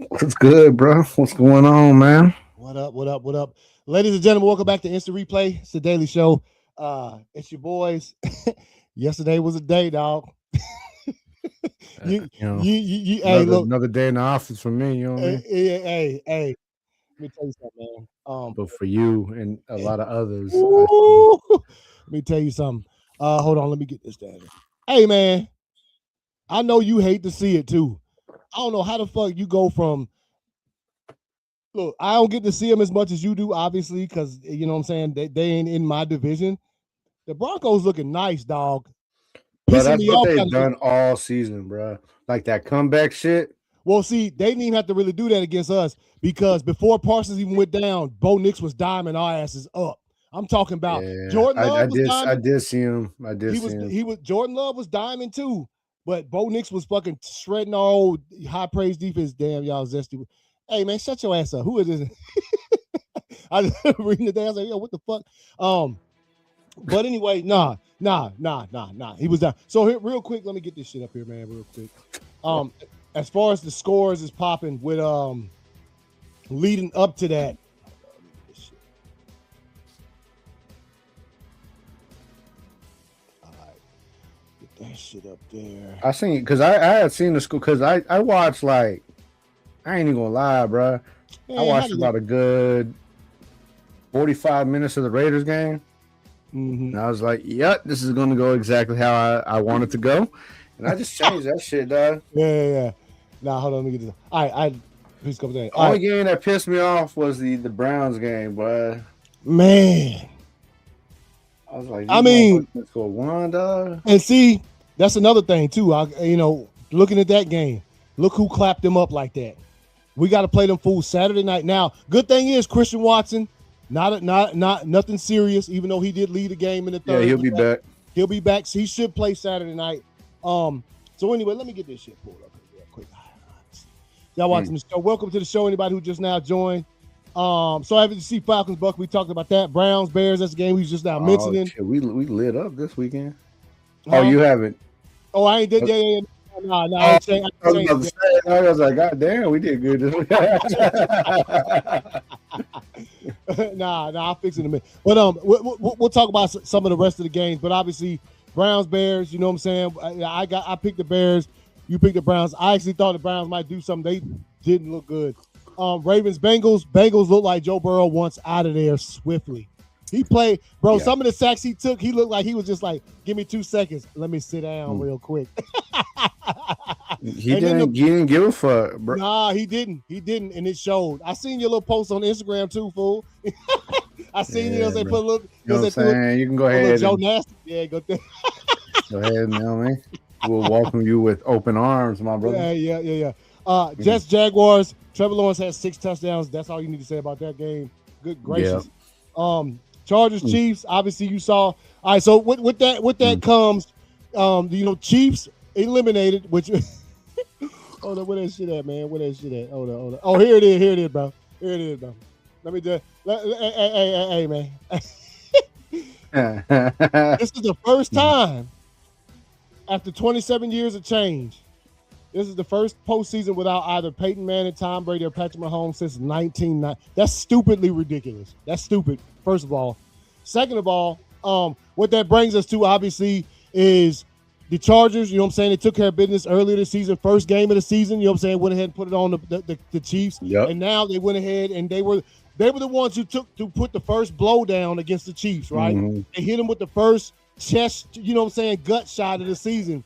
What's good, bro? What's going on, man? What up? What up? What up? Ladies and gentlemen, welcome back to Instant Replay. It's the Daily Show. It's your boys. Yesterday was a day, dog. you, You know, hey, another look, another day in the office for me. You know what I mean? hey. Let me tell you something, man. But for you and a lot of others, I see. Ooh, let me tell you something. Hold on, let me get this down. Hey, man, I know you hate to see it too. I don't know how the fuck you go from. Look, I don't get to see them as much as you do, obviously, because you know what I'm saying. They ain't in my division. The Broncos looking nice, dog. Bro, Pissing that's me what off they've kind of. done all season, bro. Like that comeback shit. Well, see, they didn't even have to really do that against us because before Parsons even went down, Bo Nix was diming our asses up. I'm talking about Yeah, Jordan I Love was did. I diming. did see him. I did see him. He was Jordan Love was diming too, but Bo Nix was fucking shredding our old high praise defense. Damn, y'all zesty. Hey man, shut your ass up. Who is this? I was reading the day. I was like, yo, what the fuck? But anyway, nah. He was down. So here, real quick, let me get this shit up here, man, real quick. As far as the scores is popping with leading up to that. All right, get that shit up there. I seen because I had seen the school because I watched like I ain't even gonna lie, bro. I watched about a good 45 minutes of the Raiders game. Mm-hmm. And I was like, yep, this is going to go exactly how I want it to go. And I just changed that shit, dog. Yeah. Nah, hold on, let me get this. All right, please come there. The only game that pissed me off was the Browns game, but man, I was like, I mean, let's go one, dog. And see, that's another thing too. Looking at that game, look who clapped them up like that. We got to play them fools Saturday night. Now, good thing is Christian Watson, not nothing serious. Even though he did lead the game in the third. Yeah, he'll be back. He'll be back. So he should play Saturday night. So anyway, let me get this shit pulled up real quick. Y'all watching the show. Welcome to the show. Anybody who just now joined. So having to see Falcons Buck, we talked about that. Browns Bears. That's the game we just now mentioning. Shit, we lit up this weekend. Oh, you haven't? Oh, I ain't did. Yeah. No. I was like, God damn, we did good this week. Nah, I'll fix it in a minute. But we'll talk about some of the rest of the games. But obviously, Browns, Bears. You know what I'm saying? I picked the Bears. You picked the Browns. I actually thought the Browns might do something. They didn't look good. Ravens, Bengals. Bengals looked like Joe Burrow wants out of there swiftly. He played, bro. Yeah. Some of the sacks he took, he looked like he was just like, "Give me 2 seconds. Let me sit down real quick." He didn't give a fuck, bro. Nah, he didn't, and it showed. I seen your little post on Instagram too, fool. I seen you know say put a little. You know what I'm saying? You can go ahead. Joe Nasty, yeah, go there. Go ahead, you know what I mean? We'll welcome you with open arms, my brother. Yeah. Jets, Jaguars. Trevor Lawrence has 6 touchdowns. That's all you need to say about that game. Good gracious. Yeah. Chargers, Chiefs. Obviously, you saw. All right, so with that comes, Chiefs eliminated. Which, hold on, where that shit at, man? Where that shit at? Hold on. Oh, here it is, bro. Let me just, hey, man. This is the first time after 27 years of change. This is the first postseason without either Peyton Manning, Tom Brady, or Patrick Mahomes since 1990. That's stupidly ridiculous. That's stupid, first of all. Second of all, what that brings us to, obviously, is the Chargers. You know what I'm saying? They took care of business earlier this season, first game of the season. You know what I'm saying? Went ahead and put it on the Chiefs. Yep. And now they went ahead and they were the ones who took to put the first blow down against the Chiefs, right? Mm-hmm. They hit them with the first chest, you know what I'm saying, gut shot of the season.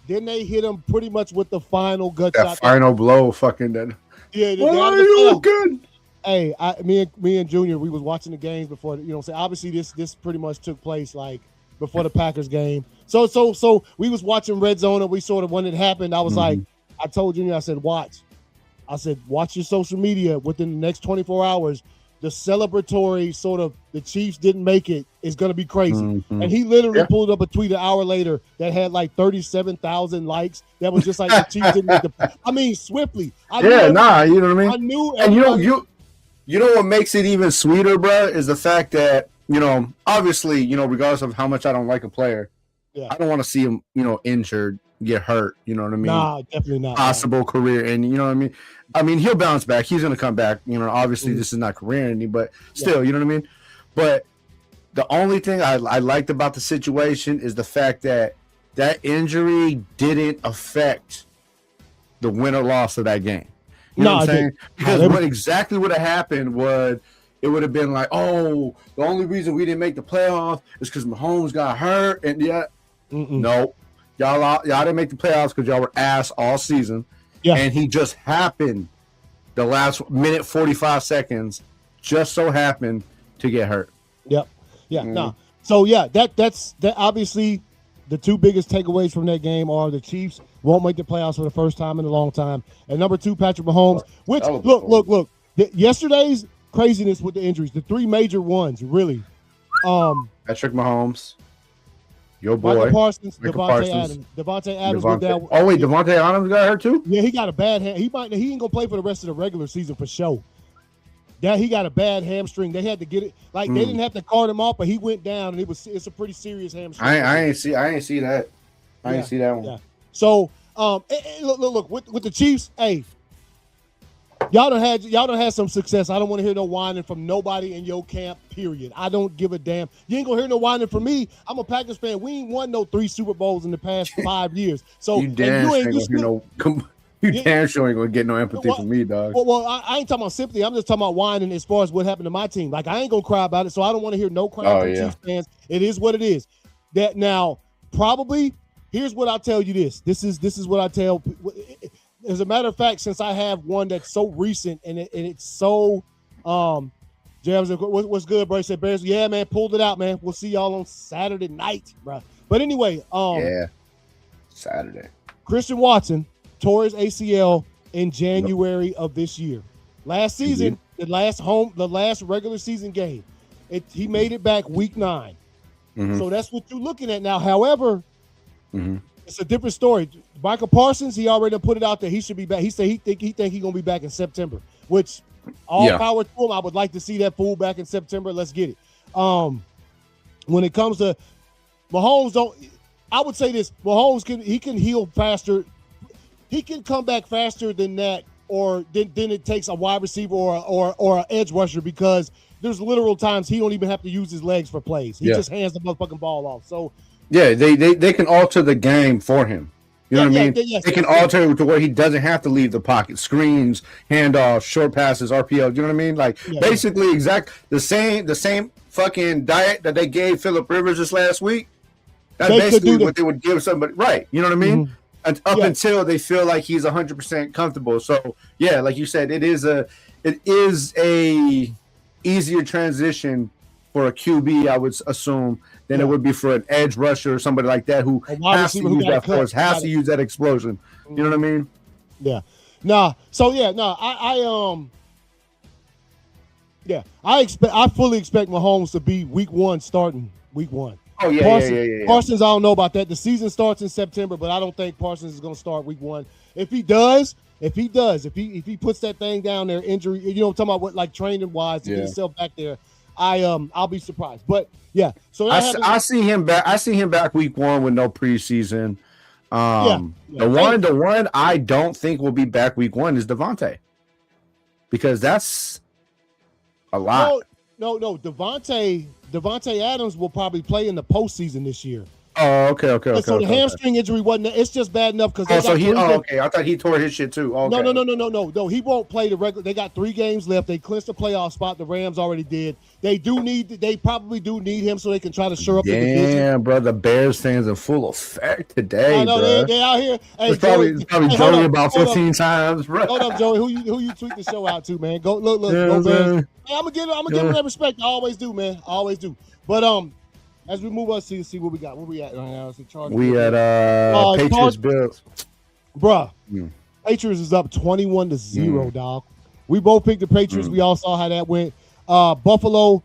Then they hit him pretty much with the final gut shot. Final blow, fucking that. Yeah, what are you looking? Hey, me and Junior, we was watching the games before. You know, what I'm saying, obviously this pretty much took place like before the Packers game. So we was watching Red Zone, and we sort of when it happened, I was like, I told Junior, I said, watch your social media within the next 24 hours. The celebratory sort of the Chiefs didn't make it is going to be crazy. Mm-hmm. And he literally pulled up a tweet an hour later that had like 37,000 likes. That was just like the Chiefs didn't make the. I mean, swiftly. You know what I mean. I knew. And you know what makes it even sweeter, bro, is the fact that obviously, regardless of how much I don't like a player, I don't want to see him, injured, get hurt. You know what I mean? Nah, definitely not. Possible career, and you know what I mean. I mean, he'll bounce back. He's going to come back. You know, obviously this is not career ending, but still, you know what I mean. But the only thing I liked about the situation is the fact that injury didn't affect the win or loss of that game. You know what I'm saying? Because what exactly would have happened would it would have been like, oh, the only reason we didn't make the playoffs is because Mahomes got hurt, and no, y'all didn't make the playoffs because y'all were ass all season. Yeah, and he just happened the last minute 45 seconds, just so happened to get hurt. Yep. Yeah. No. So that's obviously the two biggest takeaways from that game are the Chiefs won't make the playoffs for the first time in a long time, and number two, Patrick Mahomes. Which look, yesterday's craziness with the injuries, the three major ones, really. Patrick Mahomes, your boy, Michael Parsons, Devontae Adams. Devontae Adams went down. Oh wait, Devontae Adams got hurt too? Yeah, he got a bad hand. He ain't gonna play for the rest of the regular season for sure. Yeah, he got a bad hamstring. They had to get it. Like they didn't have to cart him off, but he went down, and it's a pretty serious hamstring. I ain't see that. I ain't see that one. Yeah. So look with the Chiefs. Hey, y'all done had some success. I don't want to hear no whining from nobody in your camp. Period. I don't give a damn. You ain't gonna hear no whining from me. I'm a Packers fan. We ain't won no 3 Super Bowls in the past 5 years. So you damn sure ain't gonna get no empathy from me, dog. Well, I ain't talking about sympathy. I'm just talking about whining as far as what happened to my team. Like I ain't gonna cry about it, so I don't want to hear no crying from Chiefs fans. It is what it is. That now probably here's what I'll tell you. This is what I tell. As a matter of fact, since I have one that's so recent and it's so Jams, what's good, bro? He said, Bears, yeah, man, pulled it out, man. We'll see y'all on Saturday night, bro. But anyway, Saturday. Christian Watson tore his ACL in January of this year. Last season, the last regular season game, he made it back week 9. So that's what you're looking at now. However, it's a different story. Michael Parsons, he already put it out there. He should be back. He said he think he's gonna be back in September, which power to him. I would like to see that fool back in September. Let's get it. When it comes to Mahomes, I would say this: Mahomes can heal faster. He can come back faster than that, or than it takes a wide receiver or an edge rusher, because there's literal times he don't even have to use his legs for plays. He just hands the motherfucking ball off. So they can alter the game for him. You know what I mean? They can alter it to where he doesn't have to leave the pocket. Screens, handoffs, short passes, RPO. You know what I mean? Like basically the same fucking diet that they gave Phillip Rivers this last week. That's basically what they would give somebody, right? You know what I mean? Until they feel like he's 100% comfortable. So like you said, it is a easier transition for a QB, I would assume, than it would be for an edge rusher or somebody like that who has to use that force, has to use that explosion. You know what I mean? Yeah. I fully expect Mahomes to be week 1 starting week 1. Oh, yeah. Parsons, I don't know about that. The season starts in September, but I don't think Parsons is going to start week 1. If he puts that thing down there, injury, you know, I'm talking about what, like training wise, to get himself back there, I'll be surprised. But so I see him back. I see him back week 1 with no preseason. The one I don't think will be back week 1 is Devontae, because that's a lot. No, Devontae Adams will probably play in the postseason this year. Oh, okay. So the hamstring injury wasn't. It's just bad enough because. I thought he tore his shit too. Okay. No. He won't play the regular. They got 3 games left. They clinched the playoff spot. The Rams already did. They probably do need him so they can try to shore up the division. Yeah, bro. The Bears fans are full effect today. I know they out here. Hey, it's probably Joey about 15 times, bro. Hold up, Joey. Who you tweet the show out to, man? Go look. Go Bears. Hey, I'm gonna give him that respect. I always do, man. I always do. But as we move on, see what we got. Where we at right now? We at Patriots Bills. Bruh. Patriots is up 21-0, dog. We both picked the Patriots. We all saw how that went. Buffalo,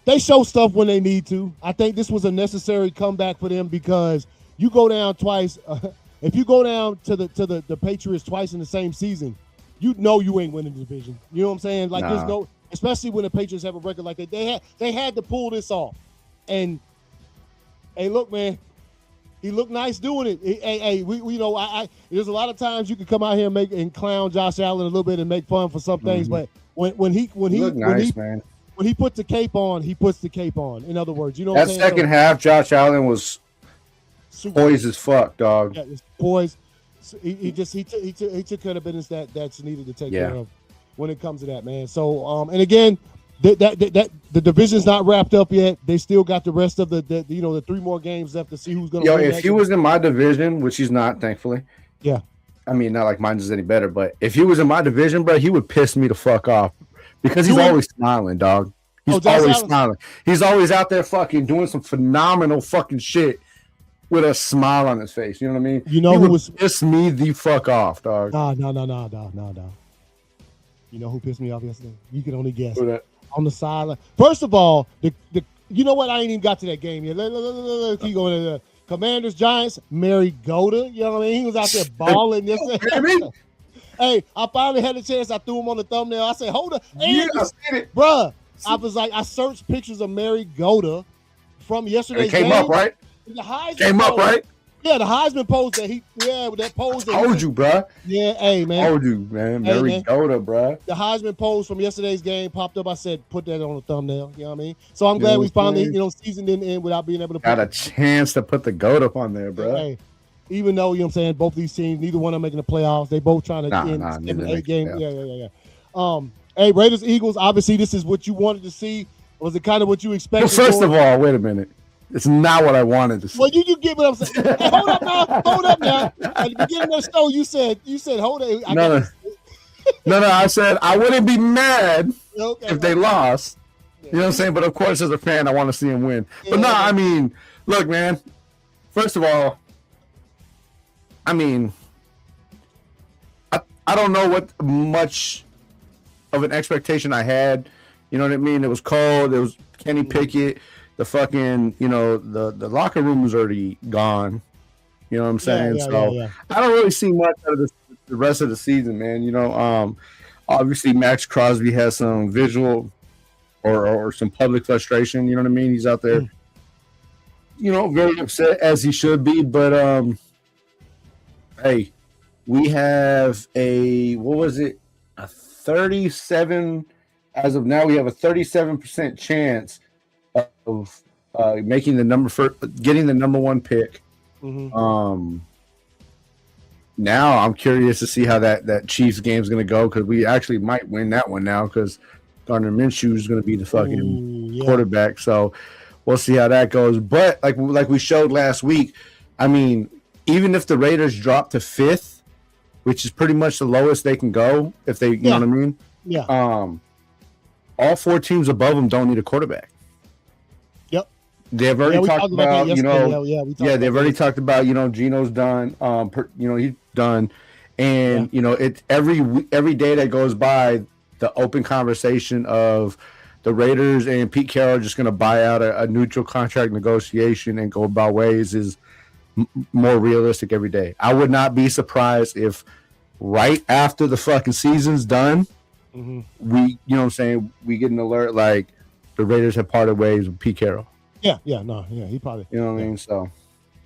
they show stuff when they need to. I think this was a necessary comeback for them, because you go down twice. If you go down to the Patriots twice in the same season, you know you ain't winning the division. You know what I'm saying? Like there's no. Especially when the Patriots have a record like that. They had to pull this off. And, hey, look, man, He looked nice doing it. We there's a lot of times you can come out here and clown Josh Allen a little bit and make fun for some things, but when he puts the cape on, he puts the cape on. In other words, you know that second half, Josh Allen was poised as fuck, dog. Yeah, it's poised. So he took care of business that's needed to take care of when it comes to that, man. So and again, that the division's not wrapped up yet. They still got the rest of the 3 more games left to see who's going to win. If he was in my division, which he's not, thankfully. Yeah. I mean, not like mine is any better, but if he was in my division, bro, he would piss me the fuck off because he's always smiling, dog. He's always smiling. He's always out there fucking doing some phenomenal fucking shit with a smile on his face. You know what I mean? You know who was piss me the fuck off, dog. No. You know who pissed me off yesterday? You can only guess. Who that? On the sideline. First of all, the you know what? I ain't even got to that game yet. Keep going. The Commanders, Giants, Mariota. You know what I mean? He was out there balling. Hey, I finally had a chance. I threw him on the thumbnail. I said, hold up. Yeah, I seen it. Bruh, I was like, I searched pictures of Mariota from yesterday's game. It came up, right? The Heisman came up, right? Yeah, the Heisman pose that pose. I told you, bro. Yeah, hey, man. Told you, man. Mariota, bro. The Heisman pose from yesterday's game popped up. I said, put that on the thumbnail. You know what I mean? So I'm glad we finally, seasoned in without being able to got a chance to put the GOAT up on there, bro. Hey, even though, you know what I'm saying, both these teams, neither one are making the playoffs. They both trying to end 7-8 games. Yeah. Hey, Raiders, Eagles, obviously this is what you wanted to see. Was it kind of what you expected? Well, first of all, wait a minute. It's not what I wanted to see. Well, you get what I'm saying. Hey, hold up now. At the beginning of the show, you said, hold it. No, I said I wouldn't be mad if they lost. You know what I'm saying? But of course, as a fan, I want to see them win. But no, I mean, look, man. First of all, I mean, I don't know what much of an expectation I had. You know what I mean? It was cold. It was Kenny Pickett. The fucking, the locker room was already gone. You know what I'm saying? I don't really see much out of the rest of the season, man. Obviously Max Crosby has some visual or some public frustration. You know what I mean? He's out there, very upset as he should be. But hey, we have a 37. As of now, we have a 37% chance of getting the number 1 pick. Mm-hmm. Now I'm curious to see how that Chiefs game is going to go, because we actually might win that one now, because Gardner Minshew is going to be the fucking quarterback. So we'll see how that goes. But like we showed last week, I mean, even if the Raiders drop to 5th, which is pretty much the lowest they can go, if they, you know what I mean? Yeah. All 4 teams above them don't need a quarterback. Yep. They've already talked about, they've already talked about, Geno's done. He's done. And, it's every day that goes by, the open conversation of the Raiders and Pete Carroll just going to buy out a neutral contract negotiation and go about ways is more realistic every day. I would not be surprised if right after the fucking season's done, we get an alert like the Raiders have parted ways with Pete Carroll. He probably. You know what I mean? So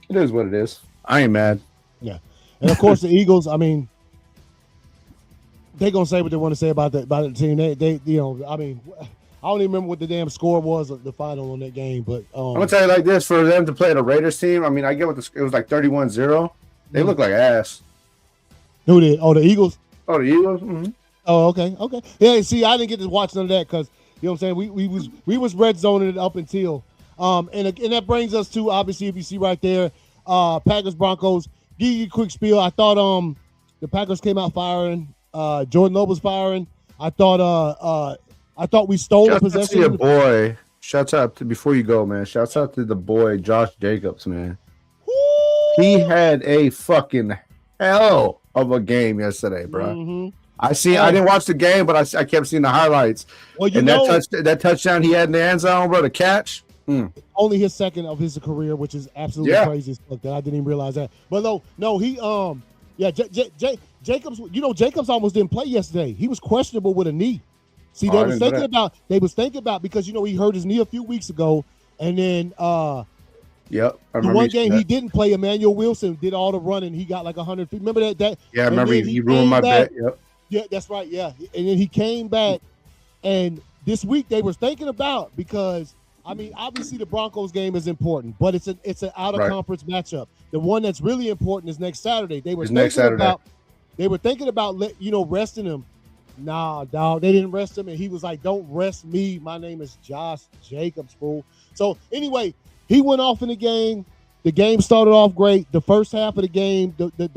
it is what it is. I ain't mad. Yeah, and of course the Eagles. I mean, they're gonna say what they want to say about the team. They I mean, I don't even remember what the damn score was of the final on that game. But I'm gonna tell you like this: for them to play the Raiders team, I mean, I get what it was like 31-0. They look like ass. Who did? Oh, the Eagles. Oh, the Eagles. Mm-hmm. Oh, okay. Yeah, see, I didn't get to watch none of that because you know what I'm saying. We was red zoning it up until and that brings us to, obviously, if you see right there, Packers Broncos. Give you a quick spiel. I thought the Packers came out firing. Jordan Love was firing. I thought we stole the possession. To your boy. Shouts out to, before you go, man. Shouts out to the boy Josh Jacobs, man. Woo! He had a fucking hell of a game yesterday, bro. Mm-hmm. I didn't watch the game, but I kept seeing the highlights. Well, that touchdown he had in the end zone, bro, the catch. Only his second of his career, which is absolutely crazy as fuck. That I didn't even realize that. But no, he Jacobs. Jacobs almost didn't play yesterday. He was questionable with a knee. See, they was thinking about because he hurt his knee a few weeks ago, and then Yep. I The remember one game that. he didn't play, Emmanuel Wilson did all the running. He got like 100 feet. Remember that? Yeah, I and remember then he ruined my back. bet. Yep. Yeah, that's right. Yeah. And then he came back. And this week they were thinking about, because I mean, obviously the Broncos game is important, but it's an out of conference matchup. The one that's really important is next Saturday. They were thinking about resting him. Nah, dog, they didn't rest him, and he was like, "Don't rest me. My name is Josh Jacobs, fool." So anyway, he went off in the game. The game started off great. The first half of the game,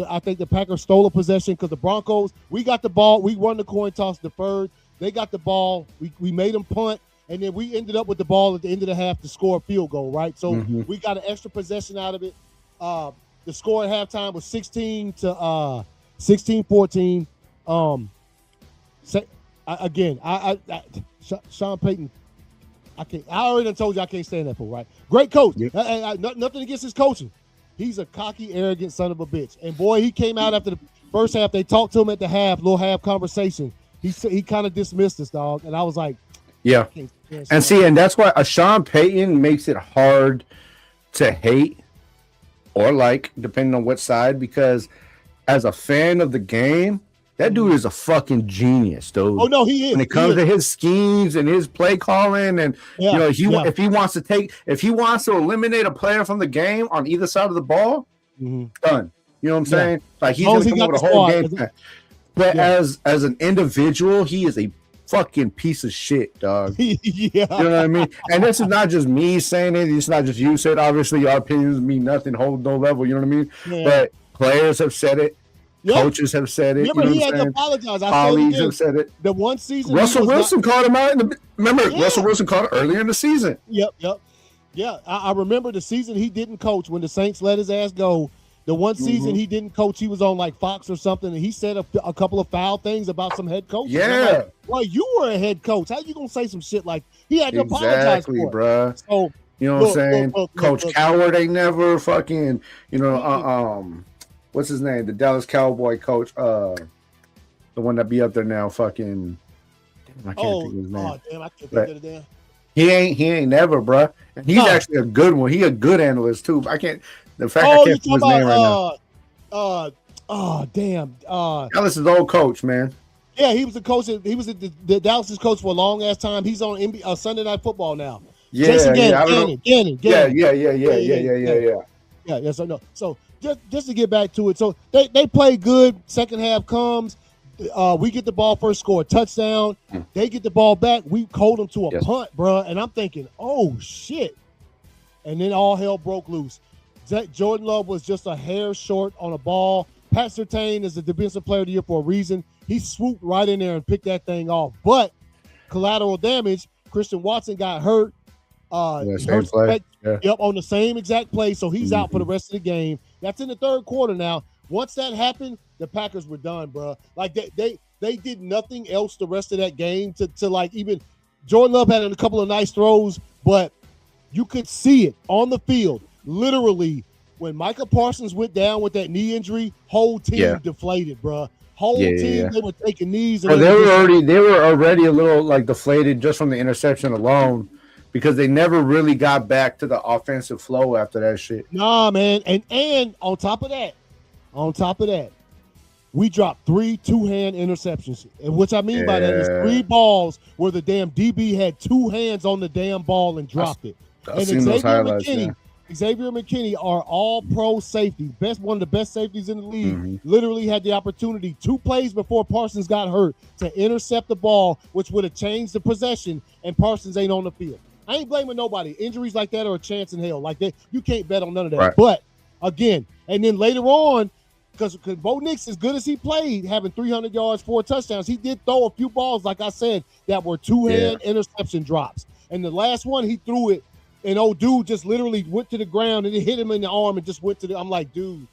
I think the Packers stole a possession because the Broncos, we got the ball, we won the coin toss, deferred. They got the ball. We made them punt, and then we ended up with the ball at the end of the half to score a field goal, right? So we got an extra possession out of it. The score at halftime was 16-14. Sean Payton, I already told you I can't stand that fool, right? Great coach. Yep. Nothing against his coaching. He's a cocky, arrogant son of a bitch. And boy, he came out after the first half. They talked to him at the little half conversation. He kind of dismissed us, dog. And I was like, yeah. And that's why Sean Payton makes it hard to hate or like, depending on what side, because as a fan of the game, that dude is a fucking genius, dude. Oh no, he is. When it comes to his schemes and his play calling, and if he wants to eliminate a player from the game on either side of the ball, done. You know what I'm saying? Like he's gonna come up with a whole game plan. But as an individual, he is a fucking piece of shit, dog. You know what I mean? And this is not just me saying it. It's not just you saying it. Obviously, your opinions mean nothing, hold no level. You know what I mean? Yeah. But players have said it. Coaches have said it. Remember, he had to apologize. Colleagues have said it. The one season, Russell Wilson called him out. Russell Wilson called it earlier in the season. Yep. Yeah, I remember the season he didn't coach when the Saints let his ass go. The one season he didn't coach, he was on like Fox or something, and he said a couple of foul things about some head coaches. Yeah. Like, well, you were a head coach. How you gonna say some shit like he had to apologize for it? Bruh. So you know what I'm saying? Coach Coward ain't never fucking, what's his name? The Dallas Cowboy coach, the one that be up there now, fucking. Damn, I can't think of his name. Oh, damn, I can't think of it. He ain't never, bruh. And he's actually a good one. He a good analyst too. I can't. The fact I can't think of his name right now. Damn. Dallas is old coach, man. Yeah, he was the coach. He was the Dallas's coach for a long ass time. He's on Sunday Night Football now. Yeah, Jason Gannon. Yeah. Yes, I know. So just to get back to it, so they play good. Second half comes, we get the ball first, score a touchdown. They get the ball back. We hold them to a punt, bro. And I'm thinking, oh shit! And then all hell broke loose. Jordan Love was just a hair short on a ball. Pat Surtain is the defensive player of the year for a reason. He swooped right in there and picked that thing off. But collateral damage. Christian Watson got hurt. Same play. Yep, on the same exact play. So he's out for the rest of the game. That's in the third quarter now. Once that happened, the Packers were done, bro. Like they did nothing else the rest of that game to like even Jordan Love had a couple of nice throws, but you could see it on the field. Literally, when Micah Parsons went down with that knee injury, whole team deflated, bro. Whole team, they were taking knees. And they were already a little like deflated just from the interception alone, because they never really got back to the offensive flow after that shit. Nah, man. And on top of that, we dropped 3 two-hand interceptions. And what I mean by that is 3 balls where the damn DB had 2 hands on the damn ball and dropped it. I've seen those highlights, Xavier McKinney are all pro safety. One of the best safeties in the league. Literally had the opportunity 2 plays before Parsons got hurt to intercept the ball, which would have changed the possession, and Parsons ain't on the field. I ain't blaming nobody. Injuries like that are a chance in hell. Like that, you can't bet on none of that. Right. But again, and then later on, because Bo Nix, as good as he played, having 300 yards, 4 touchdowns, he did throw a few balls, like I said, that were 2-hand interception drops. And the last one, he threw it, and old dude just literally went to the ground and it hit him in the arm and just went to the. I'm like, dude,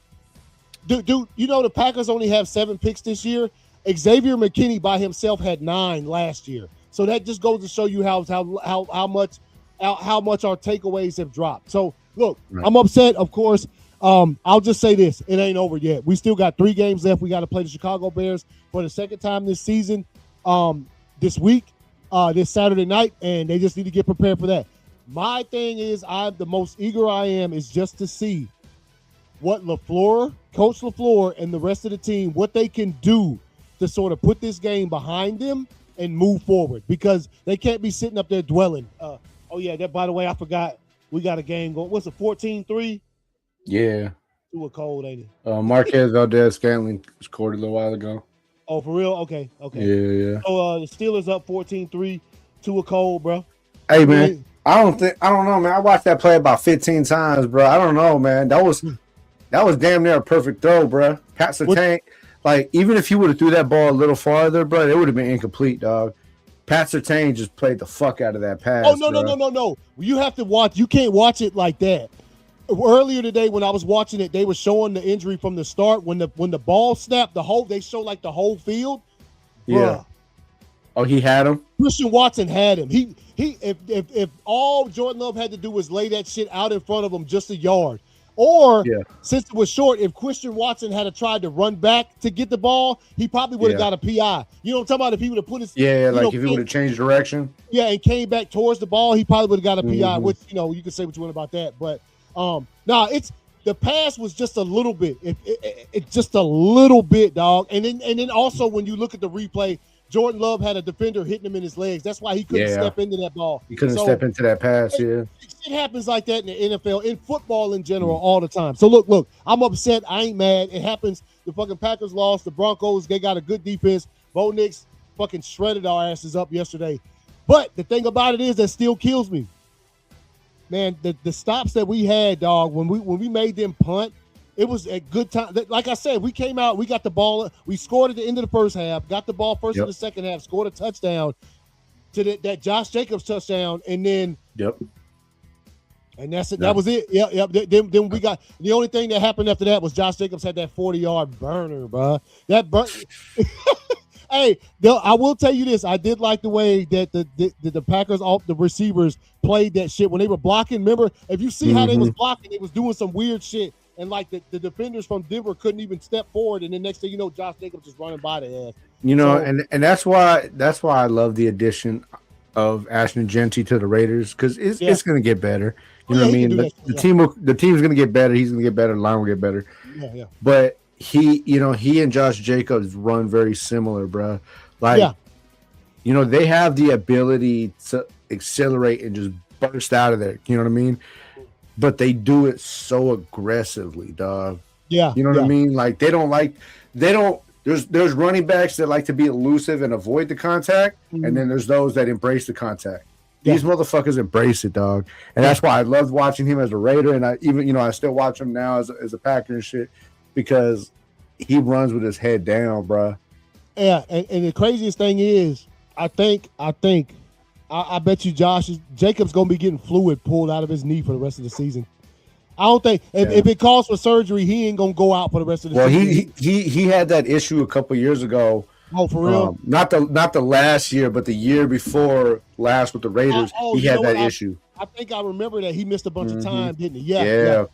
you know the Packers only have 7 picks this year. Xavier McKinney by himself had 9 last year. So that just goes to show you how much our takeaways have dropped. So look, I'm upset, of course. I'll just say this: it ain't over yet. We still got 3 games left. We got to play the Chicago Bears for the second time this season, this week, this Saturday night, and they just need to get prepared for that. My thing is, the most eager I am is just to see what Coach LaFleur, and the rest of the team, what they can do to sort of put this game behind them and move forward, because they can't be sitting up there dwelling. Oh yeah, that, by the way, I forgot we got a game going. What's it, 14-3? Yeah. Too a cold, ain't it? Marquez Valdez-Scantling scored a little while ago. Oh, for real? Okay. Yeah. So the Steelers up 14-3 to a cold, bro. Hey, man. I don't know, man. I watched that play about 15 times, bro. I don't know, man. That was damn near a perfect throw, bro. Pat Surtain, like, even if he would have threw that ball a little farther, bro, it would have been incomplete, dog. Pat Surtain just played the fuck out of that pass. Oh, no. You have to watch. You can't watch it like that. Earlier today, when I was watching it, they were showing the injury from the start. When the ball snapped, they show like the whole field. Yeah. Bruh. Oh, he had him? Christian Watson had him. If all Jordan Love had to do was lay that shit out in front of him just a yard. Or, since it was short, if Christian Watson had tried to run back to get the ball, he probably would have got a PI. You know what I'm talking about? If he would have put his if he would have changed direction. Yeah, and came back towards the ball, he probably would have got a PI, which, you can say what you want about that. But the pass was just a little bit. It's just a little bit, dog. And then also when you look at the replay, Jordan Love had a defender hitting him in his legs. That's why he couldn't step into that ball. He couldn't step into that pass, It happens like that in the NFL, in football in general, all the time. So look, I'm upset. I ain't mad. It happens. The fucking Packers lost. The Broncos, they got a good defense. Bo Nix fucking shredded our asses up yesterday. But the thing about it is that still kills me. Man, the stops that we had, dog, when we made them punt, it was a good time. Like I said, we came out, we got the ball, we scored at the end of the first half, got the ball first in the second half, scored a touchdown to that Josh Jacobs touchdown, and then and that's it. That was it. Then we got the only thing that happened after that was Josh Jacobs had that 40-yard burner, bro. Hey, I will tell you this. I did like the way that the Packers, the receivers, played that shit when they were blocking. Remember, if you see how they was blocking, they was doing some weird shit. And like the defenders from Denver couldn't even step forward. And the next thing you know, Josh Jacobs just running by the ass. And that's why I love the addition of Ashton Genty to the Raiders, because it's going to get better. You know what I mean? The team's going to get better. He's going to get better. The line will get better. Yeah. But he and Josh Jacobs run very similar, bro. Like, they have the ability to accelerate and just burst out of there. You know what I mean? But they do it so aggressively, dog. Yeah. You know what I mean? Like, there's running backs that like to be elusive and avoid the contact, and then there's those that embrace the contact. These motherfuckers embrace it, dog. And that's why I loved watching him as a Raider, and I still watch him now as a Packer and shit, because he runs with his head down, bro. Yeah, and the craziest thing is, I bet you Jacobs gonna be getting fluid pulled out of his knee for the rest of the season. I don't think if it calls for surgery, he ain't gonna go out for the rest of the season. Well, he had that issue a couple years ago. Oh, for real? Not the last year, but the year before last with the Raiders, he had that issue. I think I remember that he missed a bunch of time, didn't he? Yeah.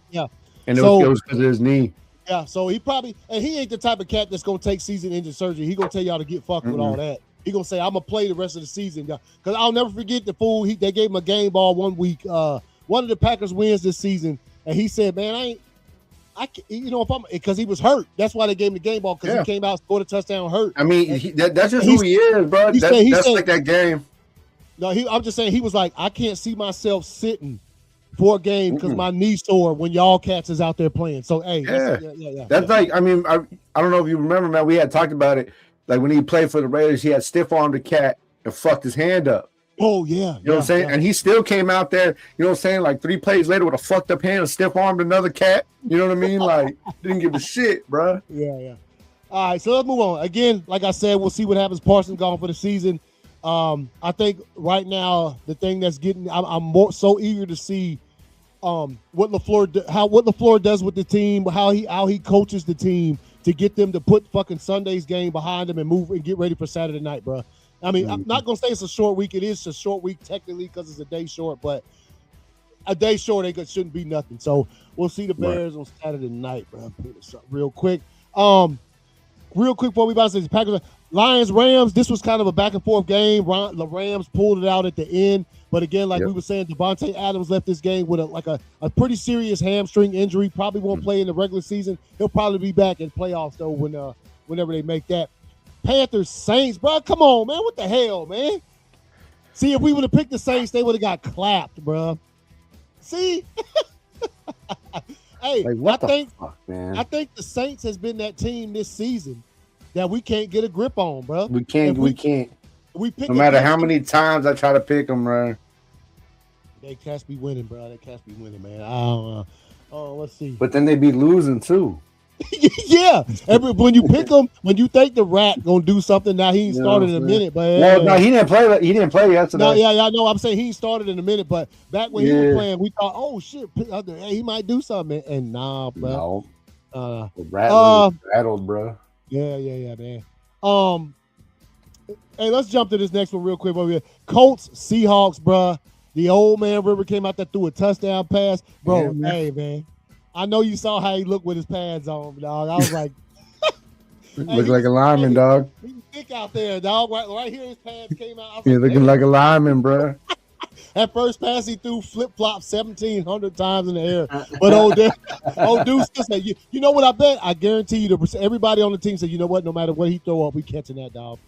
And it was because of his knee. Yeah, so he ain't the type of cat that's gonna take season-ending surgery. He gonna tell y'all to get fucked with all that. He gonna say, "I'm gonna play the rest of the season," because I'll never forget the fool. They gave him a game ball one week. One of the Packers wins this season, and he said, "Man, because he was hurt. That's why they gave him the game ball, because he came out, scored a touchdown, hurt." I mean, that's just who he is, bro. That's like that game. No, I'm just saying, he was like, "I can't see myself sitting for a game because my knee's sore when y'all cats is out there playing." So, hey, that's like, I mean, I don't know if you remember, man. We had talked about it. Like when he played for the Raiders, he had stiff-armed a cat and fucked his hand up. Oh, yeah. You know what I'm saying? And he still came out there, you know what I'm saying, like 3 plays later with a fucked up hand and stiff-armed another cat. You know what I mean? Like, didn't give a shit, bro. Yeah. All right, so let's move on. Again, like I said, we'll see what happens. Parsons gone for the season. I think right now the thing that's getting, I'm so eager to see what LaFleur does with the team, how he coaches the team to get them to put fucking Sunday's game behind them and move and get ready for Saturday night, bro. I mean, I'm not gonna say it's a short week. It is a short week technically because it's a day short, but a day short shouldn't be nothing. So we'll see the Bears on Saturday night, bro. Put this up real quick. Before we about to say the Packers, Lions, Rams. This was kind of a back and forth game. The Rams pulled it out at the end. But again, like we were saying, Devontae Adams left this game with a pretty serious hamstring injury. Probably won't play in the regular season. He'll probably be back in playoffs though whenever they make that. Panthers, Saints, bro. Come on, man. What the hell, man? See, if we would have picked the Saints, they would have got clapped, bro. See? Hey, like, fuck, man? I think the Saints has been that team this season that we can't get a grip on, bro. We can't. We pick no matter how many times I try to pick them, bro. They can't be winning, bro. They can't be winning, man. I don't know. Oh, let's see. But then they be losing too. Yeah. When you pick them, when you think the Rat gonna do something, now he ain't started in a minute. But no, he didn't play. He didn't play yesterday. No, yeah, I know. I'm saying he started in a minute, but back when he was playing, we thought, oh shit, he might do something. And nah, bro. No. The Rat rattled, bro. Yeah, man. Hey, let's jump to this next one real quick over here. Colts, Seahawks, bro. The old man River came out there, threw a touchdown pass. Bro, hey, man. I know you saw how he looked with his pads on, dog. I was like... Look like a lineman, dog. He was thick out there, dog. Right here, his pads came out. Looking like a lineman, bro. That first pass he threw flip-flop 1,700 times in the air. But old dude still said, you know what I bet? I guarantee you everybody on the team said, you know what? No matter what he throw up, we catching that, dog.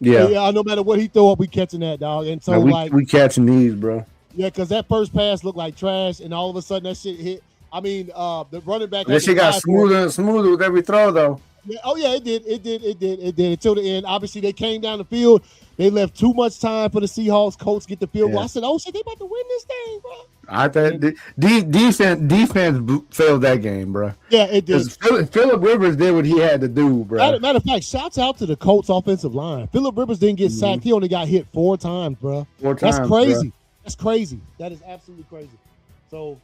Yeah. No matter what he throw up, we catching that, dog. And so, we catching these, bro. Yeah, because that first pass looked like trash, and all of a sudden that shit hit. I mean, the running back. That shit got smoother and smoother with every throw, though. Yeah, oh yeah, it did until the end. Obviously, they came down the field. They left too much time for the Seahawks. Colts get the field goal. I said, "Oh shit, they about to win this thing, bro." I thought defense failed that game, bro. Yeah, it did. Phillip Rivers did what he had to do, bro. Matter of fact, shouts out to the Colts offensive line. Phillip Rivers didn't get sacked. He only got hit 4 times, bro. That's crazy. Bro. That's crazy. That is absolutely crazy. So,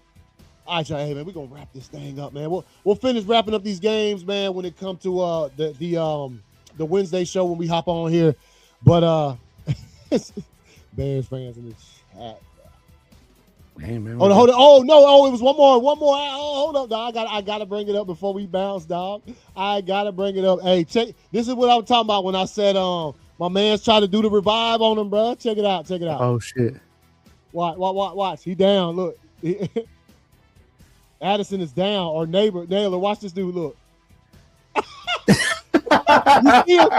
all right, y'all, hey man, we're gonna wrap this thing up, man. We'll finish wrapping up these games, man, when it comes to the Wednesday show when we hop on here. But Bears fans in the chat. Hey, man, hold on. Oh no! It was one more. Oh, hold up, dog. I gotta bring it up before we bounce, dog. I gotta bring it up. Hey, check. This is what I'm talking about when I said my man's trying to do the revive on him, bro. Check it out. Oh shit! Watch. He down. Look. Addison is down. Or Naylor. Watch this dude. Look. You see him?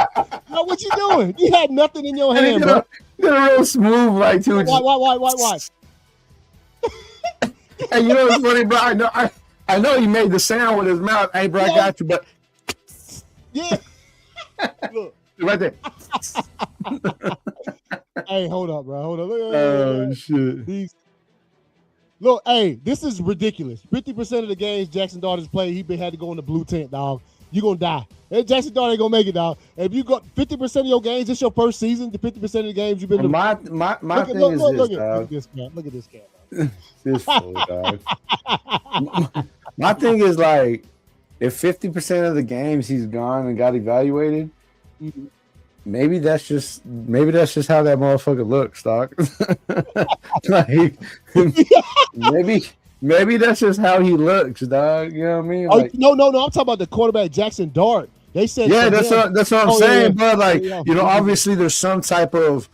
No, what you doing? You had nothing in your hand, bro. Did a real smooth like too. Watch. Hey, you know what's funny, bro? I know he made the sound with his mouth. Hey, bro, I got you, but yeah. Look. Right there. Hey, hold up, bro. Hold up. Oh shit. Look, hey, this is ridiculous. 50% of the games Jackson Darter's played, he had to go in the blue tent, dog. You're going to die. Hey, Jackson Darter ain't going to make it, dog. If you got 50% of your games, it's your first season, the 50% of the games you've been... My thing is this, dog. Look at this cat. This fool, dog. My thing is, like, if 50% of the games he's gone and got evaluated, maybe that's just how that motherfucker looks, dog. Like, maybe that's just how he looks, dog. You know what I mean? Like, no. I'm talking about the quarterback Jackson Dart. They said, that's what I'm saying, bro. Like, obviously there's some type of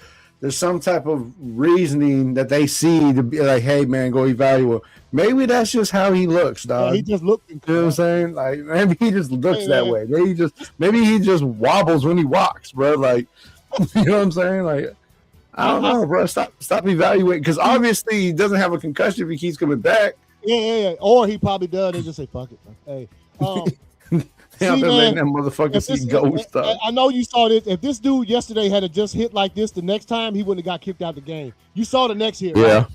reasoning that they see to be like, hey man, go evaluate. Maybe that's just how he looks, dog. Yeah, he just looks. You know what I'm saying? Like, maybe he just looks that way. Maybe he just wobbles when he walks, bro. Like, you know what I'm saying? Like, I don't know, bro. Stop evaluating, because obviously he doesn't have a concussion if he keeps coming back. Yeah. Or he probably does. They just say, fuck it. Hey, letting that motherfucker see ghost stuff. I know you saw this. If this dude yesterday had just hit like this, the next time he wouldn't have got kicked out the game. You saw the next hit, right?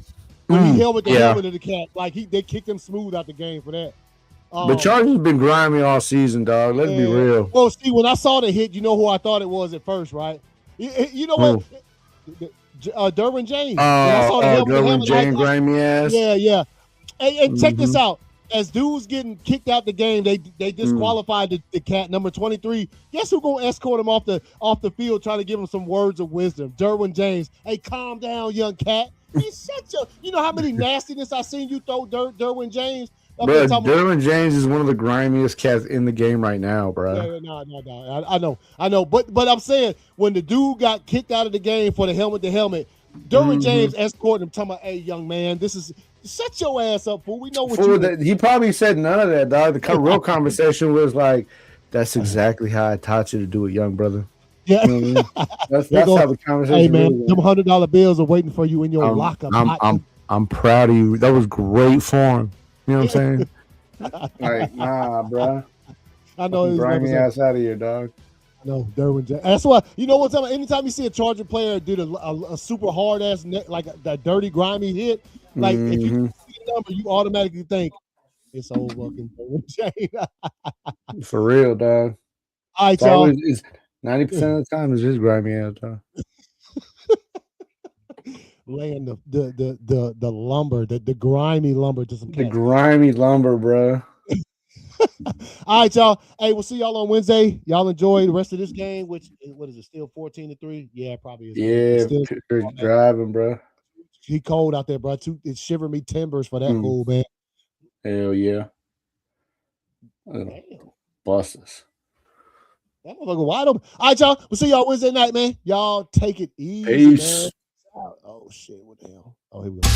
When he held with the helmet of the cat, like they kicked him smooth out the game for that. But Chargers been grimy all season, dog. Let's be real. Well, see, when I saw the hit, you know who I thought it was at first, right? You know what? Derwin James. Derwin James, grimy ass. Yeah. And check this out. As dudes getting kicked out the game, they disqualified the cat number 23. Guess who gonna escort him off the field, trying to give him some words of wisdom? Derwin James. Hey, calm down, young cat. He's such a. You know how many nastiness I seen you throw Derwin James. Bro, Derwin James is one of the grimiest cats in the game right now, bro. No. I know. But I'm saying, when the dude got kicked out of the game for the helmet to helmet, Derwin James escorting him, talking about, "Hey, young man, this is shut your ass up, fool. We know what Fool, you." he probably said none of that, dog. The real conversation was like, "That's exactly how I taught you to do it, young brother." Yeah, you know what I mean? That's how the conversation. Hey man, really them $100 bills are waiting for you in your locker. I'm proud of you. That was great form. You know what I'm saying? Like, nah, bro. I know he's grimy ass out of here, dog. No, Derwin James. That's why, you know what? Anytime you see a Charger player do a super hard ass like that dirty grimy hit, like if you see the number, you automatically think it's old fucking Derwin James. For real, dog. All right, y'all. 90% of the time is just grimy ass, dog. Laying the lumber, the grimy lumber to some cats. The grimy lumber, bro. All right, y'all. Hey, we'll see y'all on Wednesday. Y'all enjoy the rest of this game, which, what is it, still 14-3? Yeah, probably is. Yeah, still driving, bro. He cold out there, bro. It's shivering me timbers for that fool, man. Hell yeah. Buses. That motherfucker wide open. All right, y'all. We'll see y'all Wednesday night, man. Y'all take it easy, Peace. man. Oh, shit. What the hell? Oh, here we go.